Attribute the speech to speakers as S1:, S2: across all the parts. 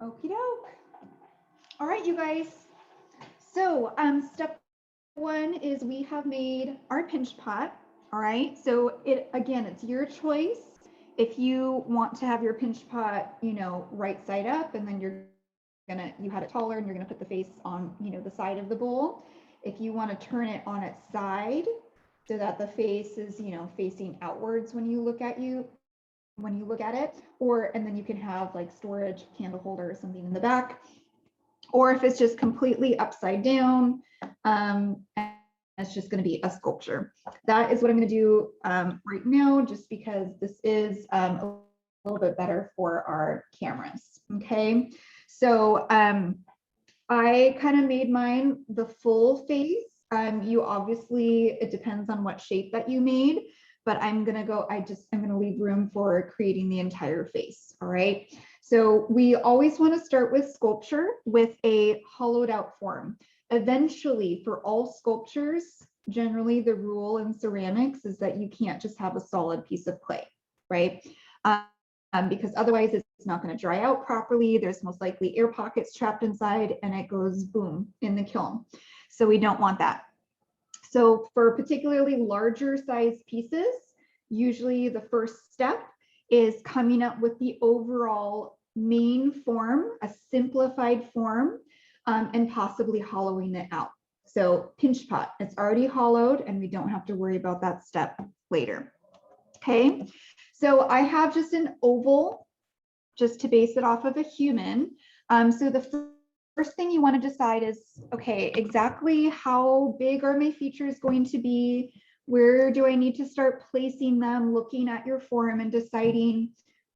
S1: Okie doke. All right, you guys. So step one is we have made our pinch pot. All right. So again, it's your choice. If you want to have your pinch pot, right side up, and then you had it taller and you're gonna put the face on, the side of the bowl. If you want to turn it on its side so that the face is, facing outwards when you look at it, and then you can have like storage, candle holder or something in the back. Or if it's just completely upside down, and it's just going to be a sculpture. That is what I'm going to do right now, just because this is a little bit better for our cameras. Okay, so I kind of made mine the full face. You obviously, it depends on what shape that you made, but I'm going to leave room for creating the entire face. All right. So we always want to start with sculpture with a hollowed out form. Eventually, for all sculptures, generally the rule in ceramics is that you can't just have a solid piece of clay, right? Because otherwise it's not going to dry out properly. There's most likely air pockets trapped inside and it goes boom in the kiln. So we don't want that. So for particularly larger size pieces, usually the first step is coming up with the overall main form, a simplified form, and possibly hollowing it out. So pinch pot, it's already hollowed and we don't have to worry about that step later. Okay, so I have just an oval just to base it off of a human. So the first thing you want to decide is, okay, exactly how big are my features going to be? Where do I need to start placing them, looking at your form and deciding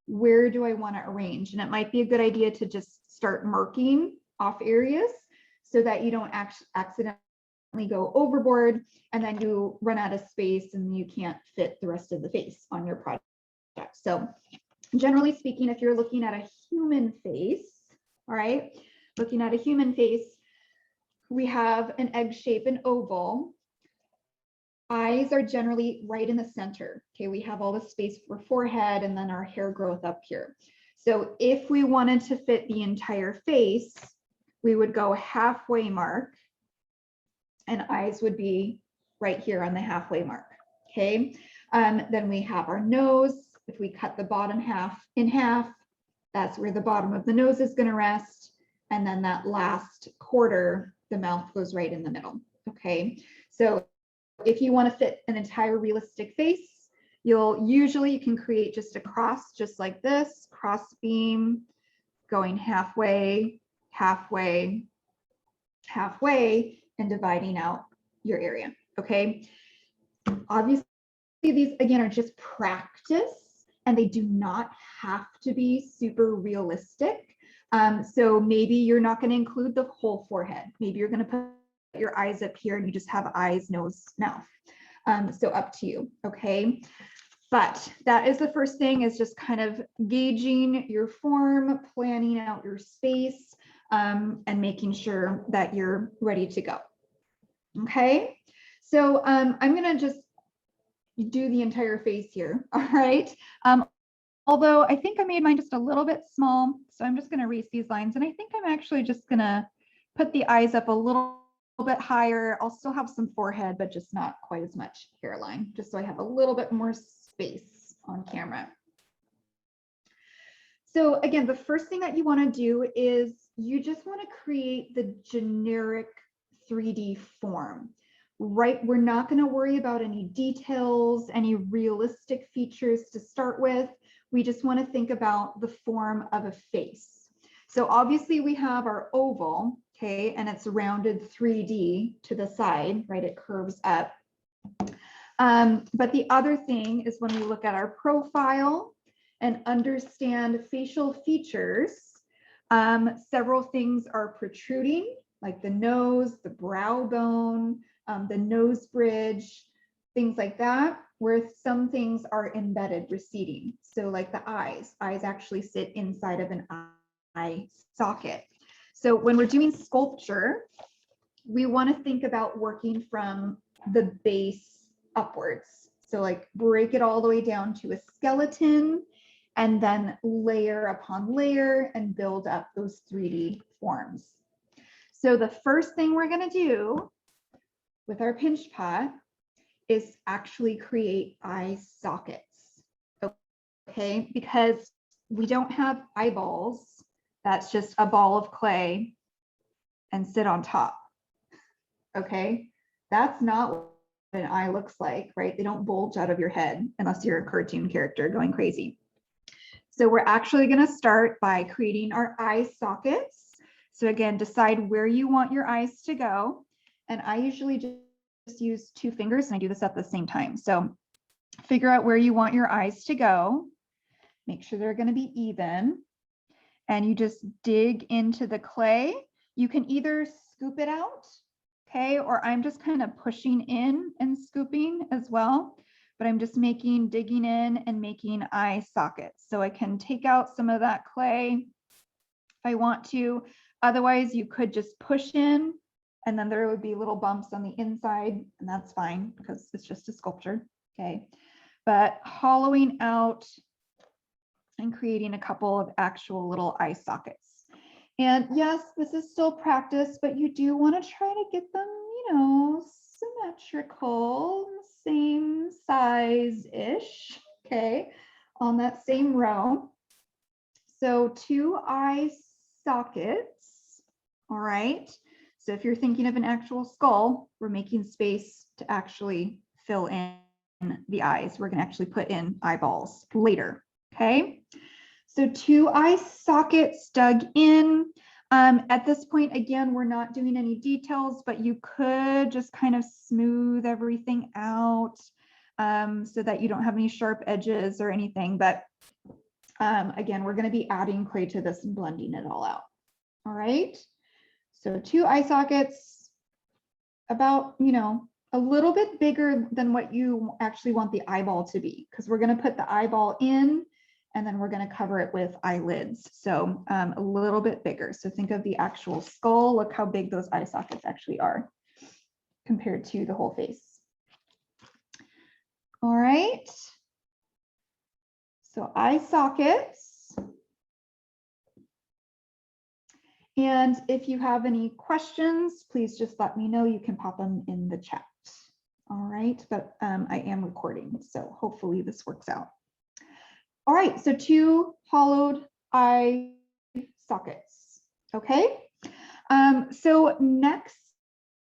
S1: where do I want to arrange? And it might be a good idea to just start marking off areas so that you don't accidentally go overboard and then you run out of space and you can't fit the rest of the face on your project. So generally speaking, if you're looking at a human face, all right, looking at a human face, we have an egg shape, an oval. Eyes are generally right in the center. Okay, we have all the space for forehead and then our hair growth up here. So if we wanted to fit the entire face, we would go halfway mark and eyes would be right here on the halfway mark. Okay, then we have our nose. If we cut the bottom half in half, that's where the bottom of the nose is going to rest. And then that last quarter, the mouth goes right in the middle. Okay, so if you want to fit an entire realistic face, you can create just a cross, just like this, cross beam going halfway, halfway, halfway, and dividing out your area. Okay, obviously these again are just practice and they do not have to be super realistic. So maybe you're not going to include the whole forehead. Maybe you're going to put your eyes up here and you just have eyes, nose, mouth. So up to you. Okay. But that is the first thing, is just kind of gauging your form, planning out your space, and making sure that you're ready to go. Okay. So I'm going to just do the entire face here. All right. Although I think I made mine just a little bit small, so I'm just going to erase these lines. And I think I'm actually just going to put the eyes up a little bit higher. I'll still have some forehead, but just not quite as much hairline, just so I have a little bit more space on camera. So again, the first thing that you want to do is you just want to create the generic 3D form. Right, we're not going to worry about any details, any realistic features to start with. We just want to think about the form of a face. So obviously we have our oval, okay, and it's rounded 3D to the side, right? It curves up. But the other thing is when we look at our profile and understand facial features, several things are protruding, like the nose, the brow bone, the nose bridge, things like that, where some things are embedded, receding. So like the eyes actually sit inside of an eye socket. So when we're doing sculpture, we want to think about working from the base upwards. So like break it all the way down to a skeleton and then layer upon layer and build up those 3D forms. So the first thing we're going to do with our pinch pot is actually create eye sockets. Okay, because we don't have eyeballs. That's just a ball of clay and sit on top. Okay, that's not what an eye looks like, right? They don't bulge out of your head unless you're a cartoon character going crazy. So we're actually going to start by creating our eye sockets. So again, decide where you want your eyes to go. And I usually just use 2 fingers, and I do this at the same time. So figure out where you want your eyes to go. Make sure they're going to be even. And you just dig into the clay. You can either scoop it out, okay, or I'm just kind of pushing in and scooping as well. But I'm just digging in and making eye sockets. So I can take out some of that clay if I want to. Otherwise, you could just push in and then there would be little bumps on the inside, and that's fine because it's just a sculpture, okay? But hollowing out and creating a couple of actual little eye sockets. And yes, this is still practice, but you do want to try to get them, symmetrical, same size-ish, okay, on that same row. So 2 eye sockets, all right? So if you're thinking of an actual skull, we're making space to actually fill in the eyes. We're going to actually put in eyeballs later, okay? So 2 eye sockets dug in. At this point, again, we're not doing any details, but you could just kind of smooth everything out so that you don't have any sharp edges or anything. But again, we're going to be adding clay to this and blending it all out. All right. So 2 eye sockets, about, a little bit bigger than what you actually want the eyeball to be, because we're going to put the eyeball in and then we're going to cover it with eyelids. So a little bit bigger. So think of the actual skull. Look how big those eye sockets actually are compared to the whole face. All right. So eye sockets. And if you have any questions, please just let me know. You can pop them in the chat. All right, but I am recording, so hopefully this works out. All right, so 2 hollowed eye sockets, okay? So next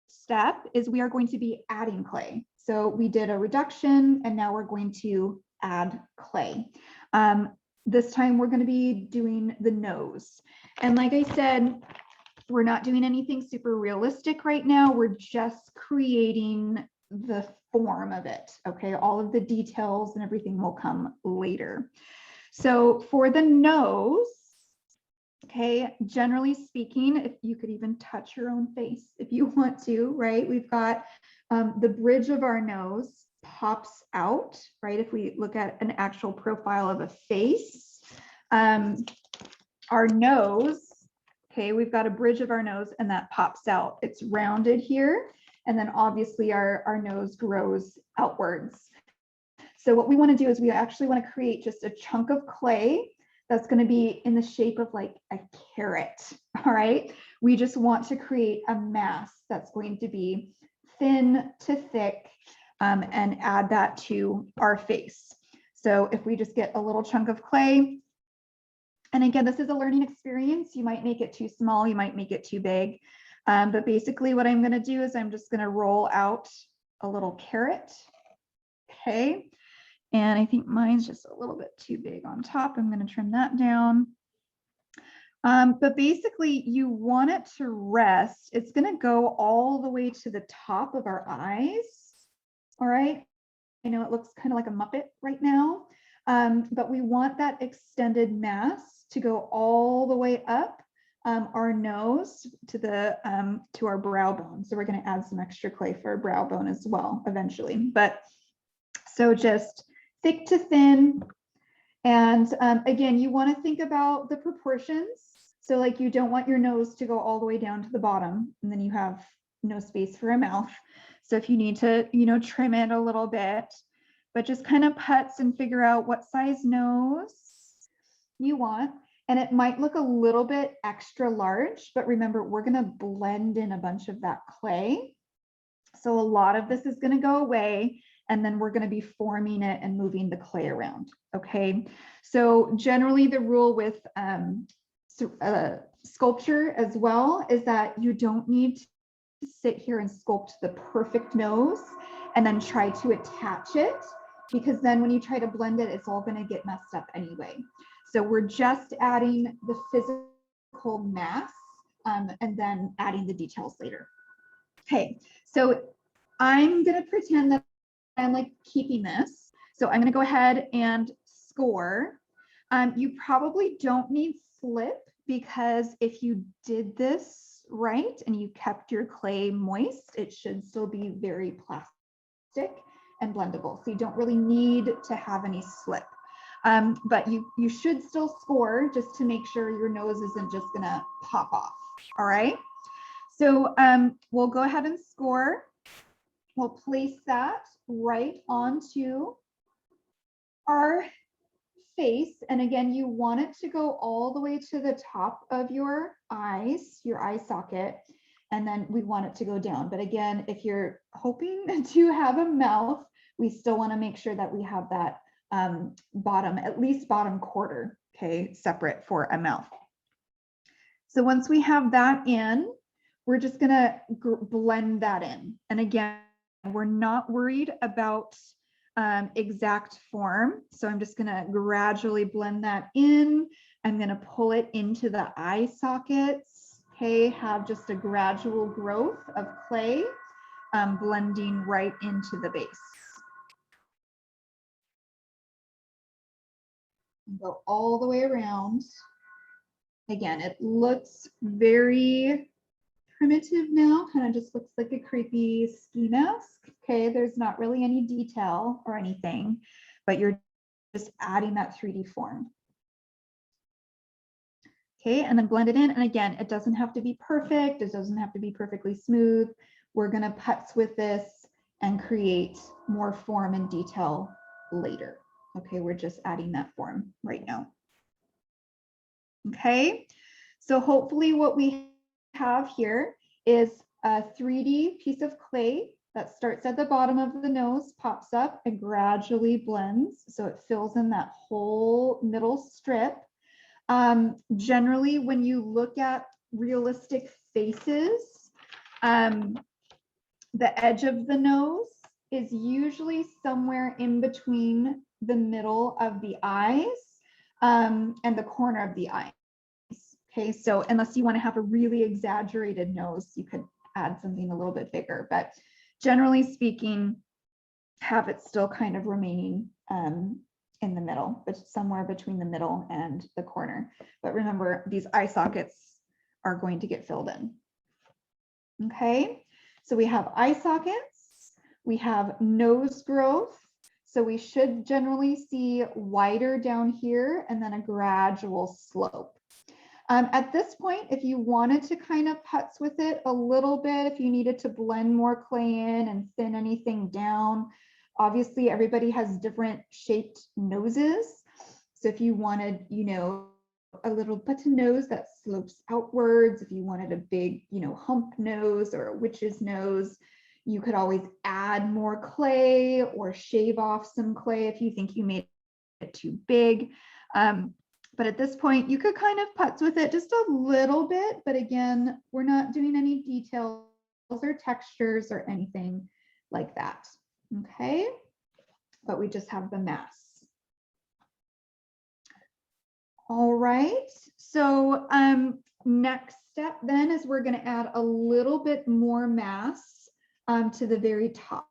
S1: step is we are going to be adding clay. So we did a reduction and now we're going to add clay. This time we're going to be doing the nose. And like I said, we're not doing anything super realistic right now. We're just creating the form of it, okay? All of the details and everything will come later. So for the nose, okay, generally speaking, if you could even touch your own face if you want to, right? We've got the bridge of our nose pops out, right? If we look at an actual profile of a face, our nose, okay, we've got a bridge of our nose and that pops out. It's rounded here. And then obviously our nose grows outwards. So what we want to do is we actually want to create just a chunk of clay that's going to be in the shape of like a carrot. All right. We just want to create a mass that's going to be thin to thick and add that to our face. So if we just get a little chunk of clay, and again, this is a learning experience. You might make it too small, you might make it too big. But basically what I'm going to do is I'm just going to roll out a little carrot. Okay. And I think mine's just a little bit too big on top. I'm going to trim that down. But basically you want it to rest. It's going to go all the way to the top of our eyes. All right. I know it looks kind of like a Muppet right now, but we want that extended mass to go all the way up our nose to our brow bone. So we're going to add some extra clay for our brow bone as well eventually. But so just thick to thin. And again, you want to think about the proportions. So like you don't want your nose to go all the way down to the bottom and then you have no space for a mouth. So if you need to, trim it a little bit, but just kind of putz and figure out what size nose you want. And it might look a little bit extra large, but remember, we're gonna blend in a bunch of that clay. So a lot of this is gonna go away, and then we're gonna be forming it and moving the clay around, okay? So generally the rule with sculpture as well is that you don't need to sit here and sculpt the perfect nose and then try to attach it, because then when you try to blend it, it's all gonna get messed up anyway. So we're just adding the physical mass and then adding the details later. Okay, so I'm gonna pretend that I'm like keeping this. So I'm gonna go ahead and score. You probably don't need slip, because if you did this right and you kept your clay moist, it should still be very plastic and blendable. So you don't really need to have any slip. But you should still score just to make sure your nose isn't just gonna pop off, all right? So we'll go ahead and score. We'll place that right onto our face. And again, you want it to go all the way to the top of your eyes, your eye socket, and then we want it to go down. But again, if you're hoping to have a mouth, we still want to make sure that we have that bottom, at least bottom quarter, okay, separate for a mouth. So once we have that in, we're just gonna blend that in. And again, we're not worried about exact form. So I'm just gonna gradually blend that in. I'm gonna pull it into the eye sockets, okay, have just a gradual growth of clay blending right into the base. And go all the way around. Again, it looks very primitive now, kind of just looks like a creepy ski mask. Okay, there's not really any detail or anything, but you're just adding that 3D form. Okay, and then blend it in. And again, it doesn't have to be perfect. It doesn't have to be perfectly smooth. We're gonna putz with this and create more form and detail later. Okay, we're just adding that form right now. Okay, so hopefully what we have here is a 3D piece of clay that starts at the bottom of the nose, pops up and gradually blends. So it fills in that whole middle strip. Generally, when you look at realistic faces, the edge of the nose is usually somewhere in between the middle of the eyes and the corner of the eyes. Okay, so unless you want to have a really exaggerated nose, you could add something a little bit bigger, but generally speaking, have it still kind of remaining in the middle, but somewhere between the middle and the corner. But remember, these eye sockets are going to get filled in. Okay, so we have eye sockets, we have nose growth. So we should generally see wider down here and then a gradual slope. At this point, if you wanted to kind of putz with it a little bit, if you needed to blend more clay in and thin anything down, obviously everybody has different shaped noses. So if you wanted, you know, a little button nose that slopes outwards, if you wanted a big, you know, hump nose or a witch's nose, you could always add more clay or shave off some clay if you think you made it too big. But at this point, you could kind of putz with it just a little bit. But again, we're not doing any details or textures or anything like that. Okay, but we just have the mass. All right, so next step then is we're going to add a little bit more mass to the very top.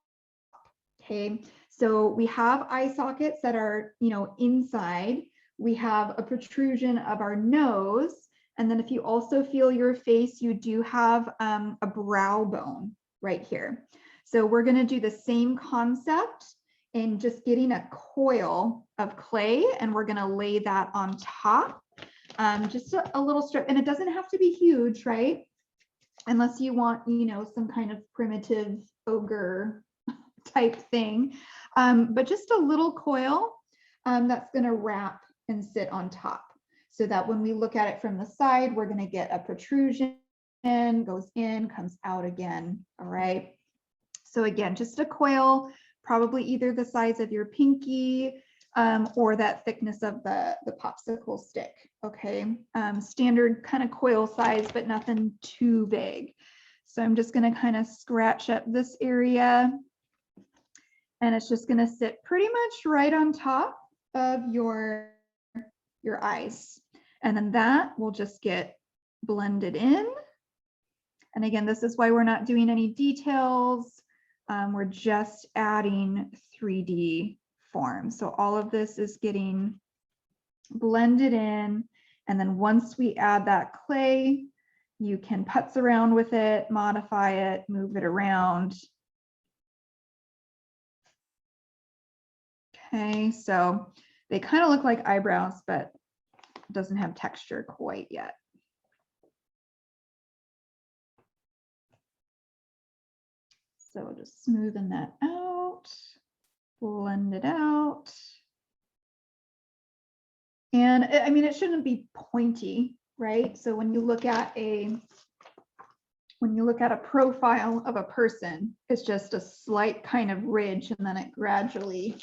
S1: Okay, so we have eye sockets that are, you know, inside. We have a protrusion of our nose. And then if you also feel your face, you do have a brow bone right here. So we're going to do the same concept in just getting a coil of clay, and we're going to lay that on top. Just a little strip, and it doesn't have to be huge, right? Unless you want, you know, some kind of primitive ogre type thing, but just a little coil that's going to wrap and sit on top. so that when we look at it from the side, we're going to get a protrusion, goes in, comes out again. All right. So again, just a coil, probably either the size of your pinky or that thickness of the popsicle stick. Okay. Standard kind of coil size, but nothing too big. So I'm just going to kind of scratch up this area, and it's just going to sit pretty much right on top of your eyes. And then that will just get blended in. And again, this is why we're not doing any details. We're just adding 3D form. So all of this is getting blended in. And then once we add that clay, you can putz around with it, modify it, move it around. Okay, so they kind of look like eyebrows, but it doesn't have texture quite yet. So just smoothen that out, blend it out. And I mean, it shouldn't be pointy, right? So when you look at a profile of a person, it's just a slight kind of ridge, and then it gradually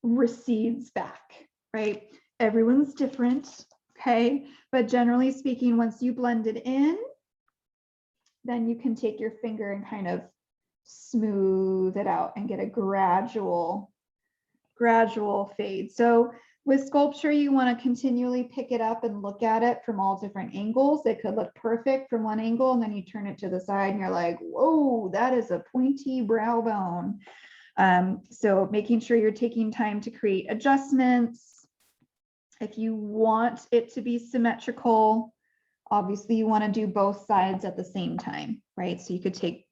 S1: recedes back, right? Everyone's different, okay? But generally speaking, once you blend it in, then you can take your finger and kind of smooth it out and get a gradual fade. So with sculpture, you want to continually pick it up and look at it from all different angles. It could look perfect from one angle, and then you turn it to the side and you're like, whoa, that is a pointy brow bone. So making sure you're taking time to create adjustments. If you want it to be symmetrical, obviously you want to do both sides at the same time, right? So you could take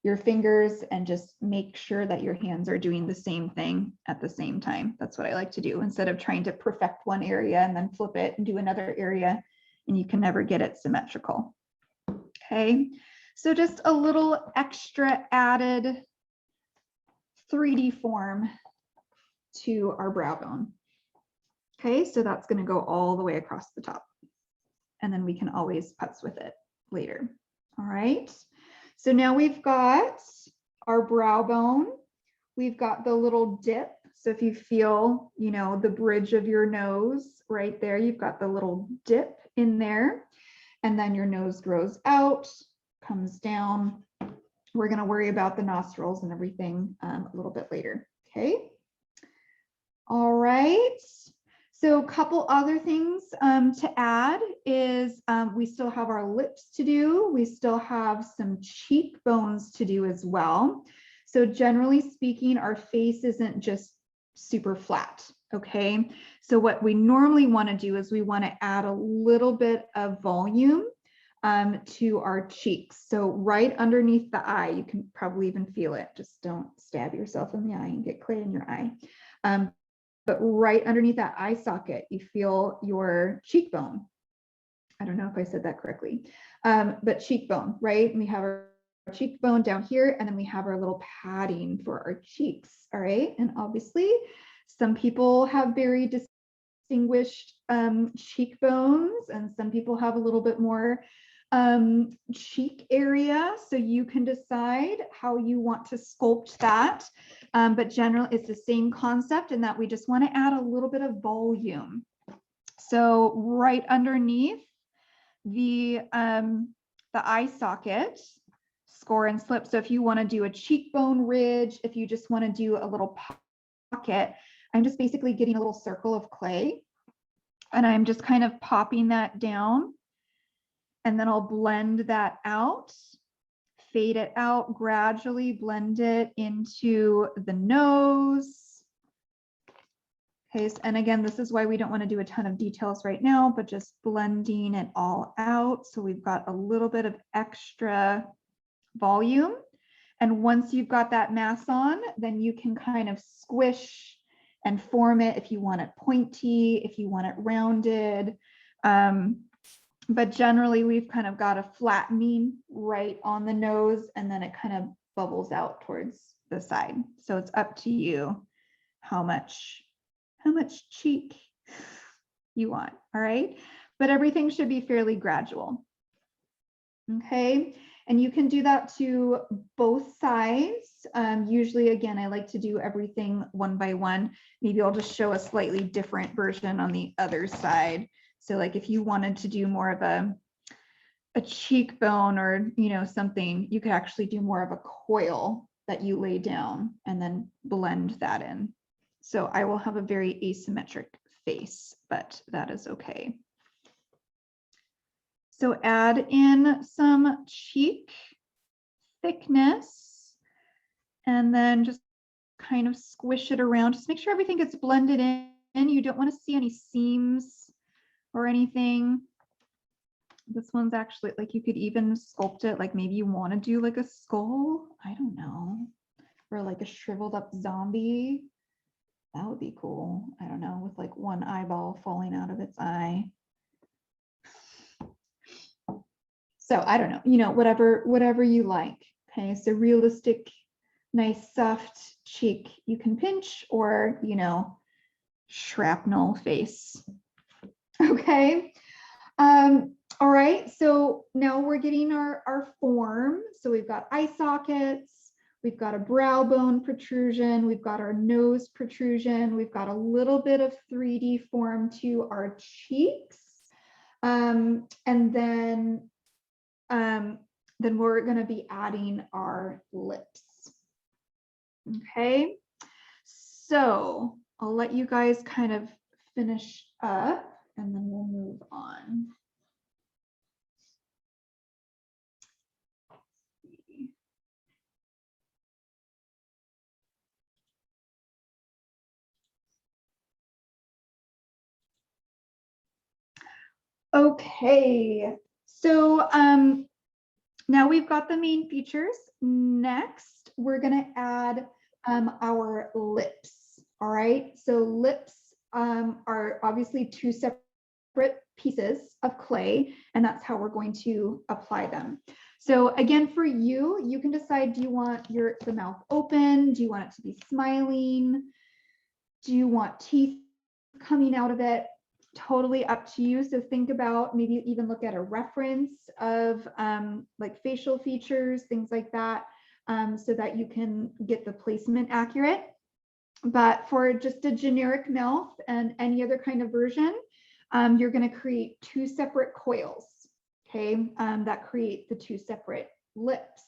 S1: your fingers and just make sure that your hands are doing the same thing at the same time. That's what I like to do, instead of trying to perfect one area and then flip it and do another area, and you can never get it symmetrical. Okay, so just a little extra added 3D form to our brow bone. Okay, so that's going to go all the way across the top, and then we can always putz with it later. All right, so now we've got our brow bone. We've got the little dip. So if you feel, you know, the bridge of your nose right there, you've got the little dip in there, and then your nose grows out, comes down. We're going to worry about the nostrils and everything a little bit later. Okay. All right. So a couple other things to add is we still have our lips to do. We still have some cheekbones to do as well. So generally speaking, our face isn't just super flat. Okay. So what we normally want to do is we want to add a little bit of volume to our cheeks. So right underneath the eye, you can probably even feel it. Just don't stab yourself in the eye and get clay in your eye. But right underneath that eye socket, you feel your cheekbone. I don't know if I said that correctly, but cheekbone, right? And we have our cheekbone down here, and then we have our little padding for our cheeks, all right? And obviously, some people have very distinguished cheekbones, and some people have a little bit more cheek area, so you can decide how you want to sculpt that, but generally it's the same concept in that we just want to add a little bit of volume. So right underneath the eye socket, score and slip. So if you want to do a cheekbone ridge, if you just want to do a little pocket, I'm just basically getting a little circle of clay, and I'm just kind of popping that down. And then I'll blend that out, fade it out, gradually blend it into the nose. Okay, and again, this is why we don't want to do a ton of details right now, but just blending it all out. So we've got a little bit of extra volume. And once you've got that mass on, then you can kind of squish and form it if you want it pointy, if you want it rounded. But generally, we've kind of got a flattening right on the nose, and then it kind of bubbles out towards the side. So it's up to you how much cheek you want, all right? But everything should be fairly gradual. Okay, and you can do that to both sides. Usually, again, I like to do everything one by one. Maybe I'll just show a slightly different version on the other side. So like if you wanted to do more of a cheekbone or, you know, something, you could actually do more of a coil that you lay down and then blend that in. So I will have a very asymmetric face, but that is okay. So add in some cheek thickness and then just kind of squish it around. Just make sure everything gets blended in. You don't want to see any seams or anything. This one's actually like you could even sculpt it like maybe you want to do like a skull. I don't know. Or like a shriveled up zombie. That would be cool. I don't know, with like one eyeball falling out of its eye. So I don't know, you know, whatever you like. Okay, so realistic, nice soft cheek you can pinch, or, you know, shrapnel face. Okay. All right, so now we're getting our form. So we've got eye sockets, we've got a brow bone protrusion, we've got our nose protrusion, we've got a little bit of 3D form to our cheeks. And then we're going to be adding our lips. Okay, so I'll let you guys kind of finish up and then we'll move on. Okay, so now we've got the main features. Next, we're going to add our lips. All right, so lips are obviously two separate pieces of clay, and that's how we're going to apply them. So again, for you, you can decide, do you want the mouth open? Do you want it to be smiling? Do you want teeth coming out of it? Totally up to you. So think about, maybe even look at a reference of like facial features, things like that, so that you can get the placement accurate. But for just a generic mouth and any other kind of version, you're going to create two separate coils, okay, that create the two separate lips,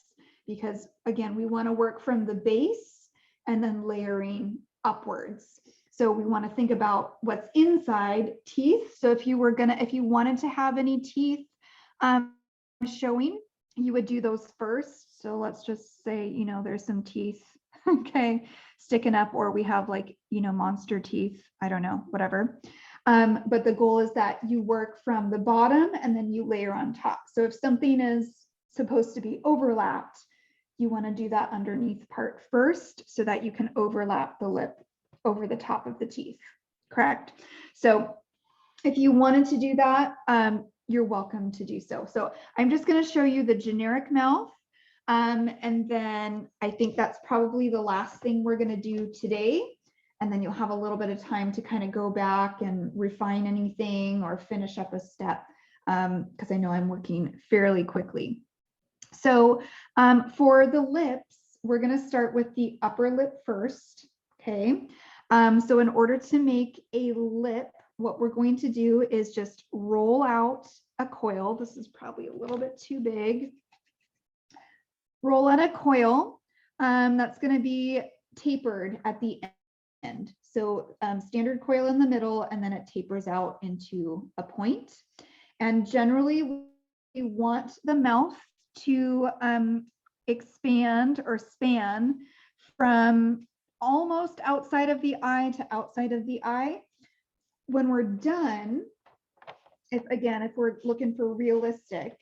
S1: because again, we want to work from the base and then layering upwards. So we want to think about what's inside teeth. So if you wanted to have any teeth showing, you would do those first. So let's just say, you know, there's some teeth, okay, sticking up, or we have like, you know, monster teeth, I don't know, whatever. But the goal is that you work from the bottom and then you layer on top. So if something is supposed to be overlapped, you want to do that underneath part first so that you can overlap the lip over the top of the teeth, correct? So if you wanted to do that, you're welcome to do so. So I'm just going to show you the generic mouth. And then I think that's probably the last thing we're going to do today. And then you'll have a little bit of time to kind of go back and refine anything or finish up a step, because I know I'm working fairly quickly. So for the lips, we're going to start with the upper lip first. Okay. So in order to make a lip, what we're going to do is just roll out a coil. This is probably a little bit too big. Roll out a coil that's going to be tapered at the end. So standard coil in the middle, and then it tapers out into a point. And generally, we want the mouth to expand or span from almost outside of the eye to outside of the eye. When we're done, if we're looking for realistic,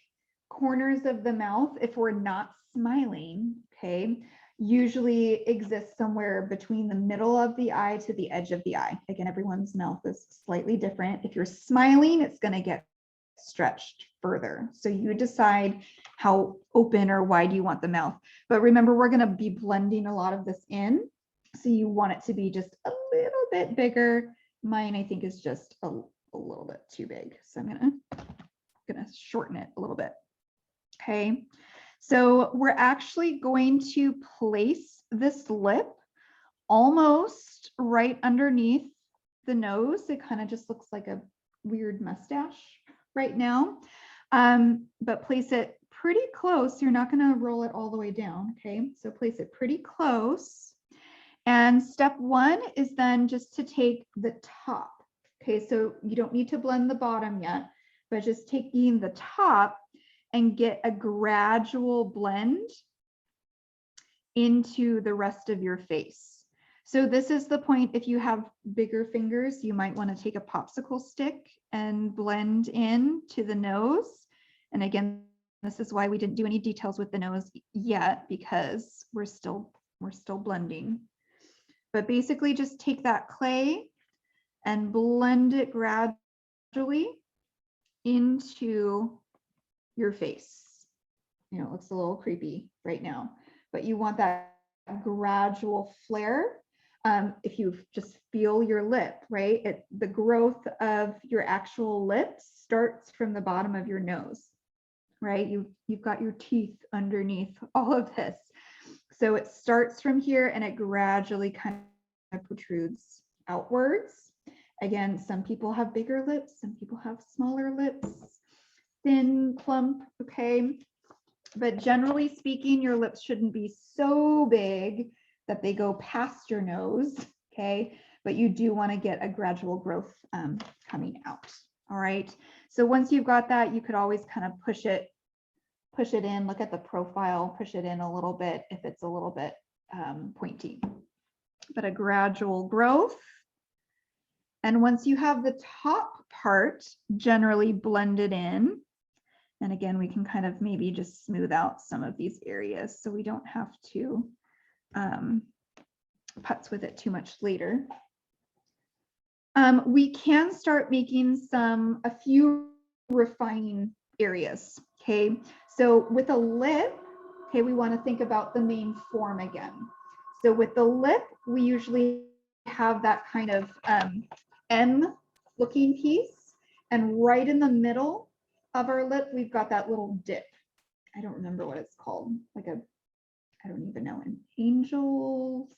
S1: corners of the mouth, if we're not smiling, okay, usually exists somewhere between the middle of the eye to the edge of the eye. Again, everyone's mouth is slightly different. If you're smiling, it's going to get stretched further. So you decide how open or wide you want the mouth. But remember, we're going to be blending a lot of this in. So you want it to be just a little bit bigger. Mine, I think, is just a a little bit too big. So I'm gonna shorten it a little bit. Okay, so we're actually going to place this lip almost right underneath the nose. It kind of just looks like a weird mustache right now, but place it pretty close. You're not going to roll it all the way down. Okay, so place it pretty close. And step one is then just to take the top. Okay, so you don't need to blend the bottom yet, but just taking the top and get a gradual blend into the rest of your face. So this is the point. If you have bigger fingers, you might want to take a popsicle stick and blend in to the nose. And again, this is why we didn't do any details with the nose yet, because we're still blending. But basically just take that clay and blend it gradually into your face. You know, it looks a little creepy right now, but you want that gradual flare. If you just feel your lip, right? The growth of your actual lips starts from the bottom of your nose, right? You've got your teeth underneath all of this. So it starts from here and it gradually kind of protrudes outwards. Again, some people have bigger lips, some people have smaller lips, thin, plump, okay? But generally speaking, your lips shouldn't be so big that they go past your nose, okay? But you do want to get a gradual growth coming out, all right? So once you've got that, you could always kind of push it in, look at the profile, push it in a little bit if it's a little bit pointy. But a gradual growth. And once you have the top part generally blended in, and again, we can kind of maybe just smooth out some of these areas so we don't have to putz with it too much later. We can start making a few refining areas, okay? So with a lip, okay, we want to think about the main form again. So with the lip, we usually have that kind of M looking piece, and right in the middle of our lip, we've got that little dip. I don't remember what it's called, like I don't even know, an angel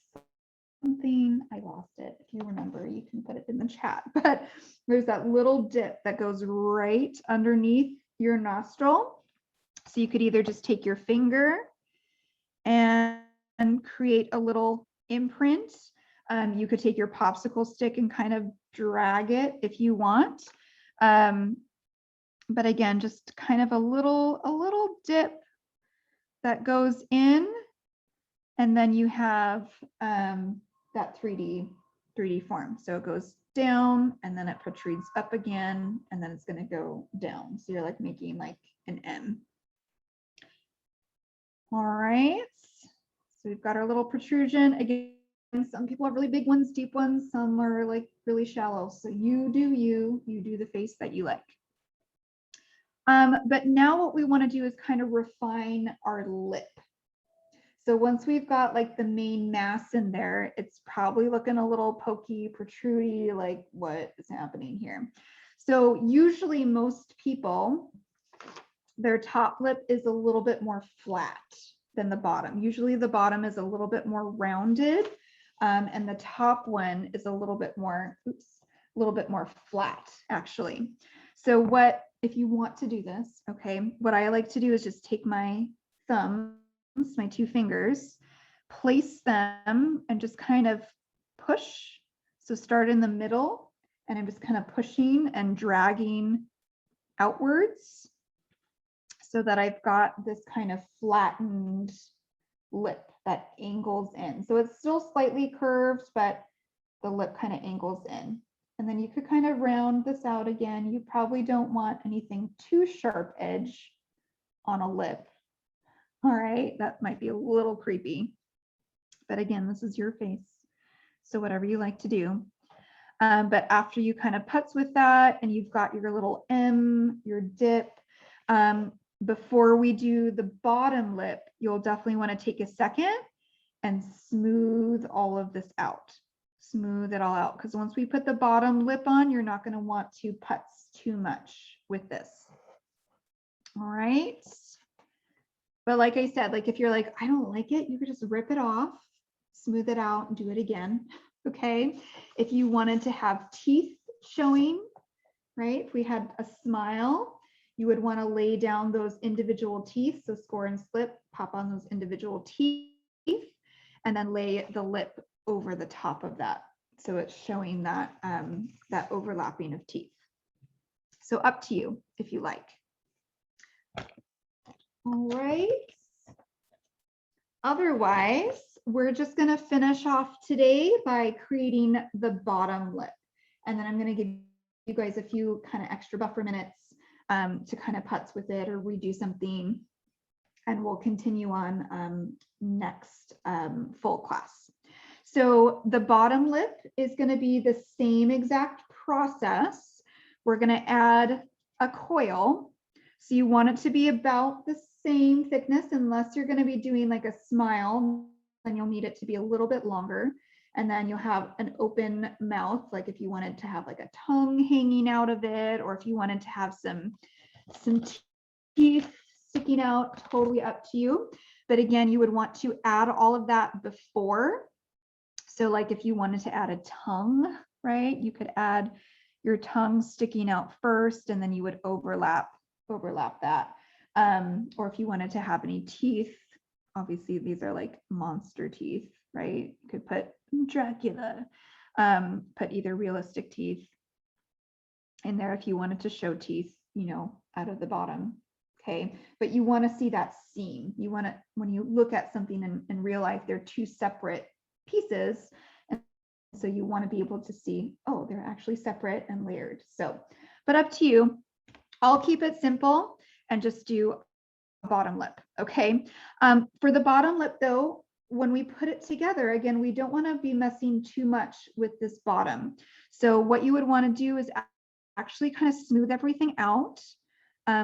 S1: something. I lost it. If you remember, you can put it in the chat, but there's that little dip that goes right underneath your nostril. So you could either just take your finger and create a little imprint. You could take your popsicle stick and kind of drag it if you want. But again, just kind of a little dip that goes in, and then you have that 3D form. So it goes down and then it protrudes up again, and then it's going to go down. So you're like making like an M. All right. So we've got our little protrusion. Again, some people have really big ones, deep ones. Some are like really shallow. So you do the face that you like. But now what we want to do is kind of refine our lip. So once we've got like the main mass in there, it's probably looking a little pokey, protrudy, like what is happening here. So usually most people, their top lip is a little bit more flat than the bottom. Usually the bottom is a little bit more rounded, and the top one is a little bit more flat actually. So if you want to do this, okay, what I like to do is just take my thumbs, my two fingers, place them and just kind of push. So start in the middle, and I'm just kind of pushing and dragging outwards so that I've got this kind of flattened lip that angles in. So it's still slightly curved, but the lip kind of angles in. And then you could kind of round this out again. You probably don't want anything too sharp edge on a lip. All right, that might be a little creepy. But again, this is your face. So whatever you like to do. But after you kind of putz with that and you've got your little M, your dip, before we do the bottom lip, you'll definitely want to take a second and smooth all of this out. Smooth it all out, because once we put the bottom lip on, you're not going to want to putz too much with this. All right. But like I said, like if you're like, I don't like it, you could just rip it off, smooth it out, and do it again. Okay. If you wanted to have teeth showing, right? If we had a smile, you would want to lay down those individual teeth. So score and slip, pop on those individual teeth, and then lay the lip over the top of that. So it's showing that, that overlapping of teeth. So up to you if you like. All right. Otherwise, we're just going to finish off today by creating the bottom lip. And then I'm going to give you guys a few kind of extra buffer minutes to kind of putz with it or redo something. And we'll continue on next full class. So the bottom lip is going to be the same exact process. We're going to add a coil. So you want it to be about the same thickness, unless you're going to be doing like a smile, then you'll need it to be a little bit longer. And then you'll have an open mouth, like if you wanted to have like a tongue hanging out of it, or if you wanted to have some teeth sticking out, totally up to you. But again, you would want to add all of that before. So like if you wanted to add a tongue, right, you could add your tongue sticking out first, and then you would overlap that. Or if you wanted to have any teeth, obviously these are like monster teeth, right? You could put Dracula, put either realistic teeth in there if you wanted to show teeth, you know, out of the bottom. Okay, but you want to see that seam. You want to, when you look at something in real life, they're two separate pieces. And so you want to be able to see, oh, they're actually separate and layered. So, but up to you. I'll keep it simple and just do a bottom lip. Okay. For the bottom lip though, when we put it together, again, we don't want to be messing too much with this bottom. So what you would want to do is actually kind of smooth everything out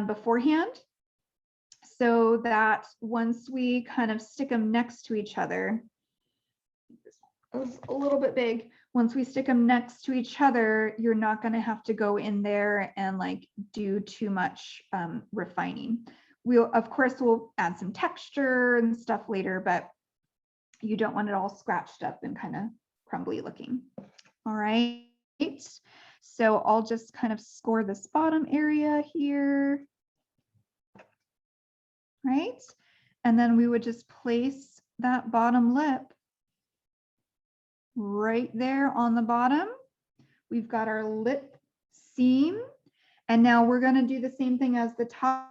S1: beforehand, so that once we kind of stick them next to each other, this was a little bit big. Once we stick them next to each other, you're not going to have to go in there and like do too much refining. We'll, of course, we'll add some texture and stuff later, but you don't want it all scratched up and kind of crumbly looking. All right. So I'll just kind of score this bottom area here. Right? And then we would just place that bottom lip right there on the bottom. We've got our lip seam. And now we're going to do the same thing as the top.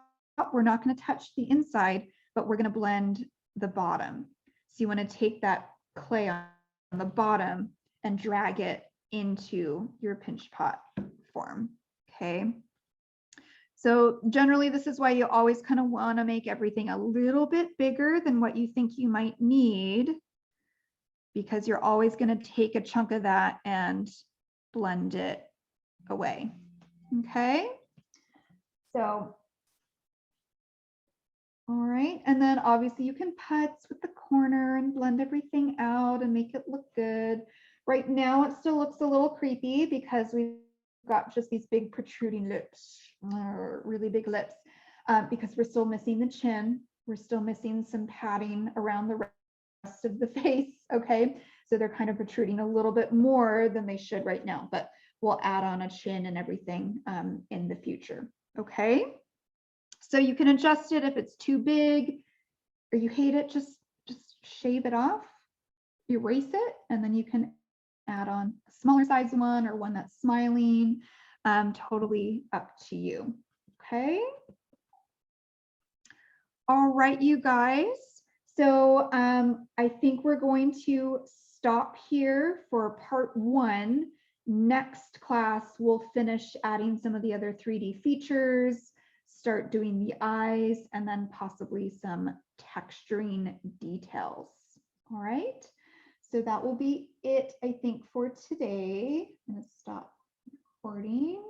S1: We're not going to touch the inside, but we're going to blend the bottom. So you want to take that clay on the bottom and drag it into your pinch pot form. Okay. So generally, this is why you always kind of want to make everything a little bit bigger than what you think you might need, because you're always going to take a chunk of that and blend it away. Okay. So, all right. And then obviously you can putz with the corner and blend everything out and make it look good. Right now, it still looks a little creepy because we've got just these big protruding lips, really big lips, because we're still missing the chin. We're still missing some padding around the rest of the face. Okay, so they're kind of protruding a little bit more than they should right now, but we'll add on a chin and everything in the future. Okay, so you can adjust it if it's too big or you hate it, just shave it off, erase it, and then you can add on a smaller size one or one that's smiling. Totally up to you. Okay. All right, you guys. So I think we're going to stop here for part 1. Next class, we'll finish adding some of the other 3D features, start doing the eyes, and then possibly some texturing details. All right. So that will be it, I think, for today. I'm going to stop recording.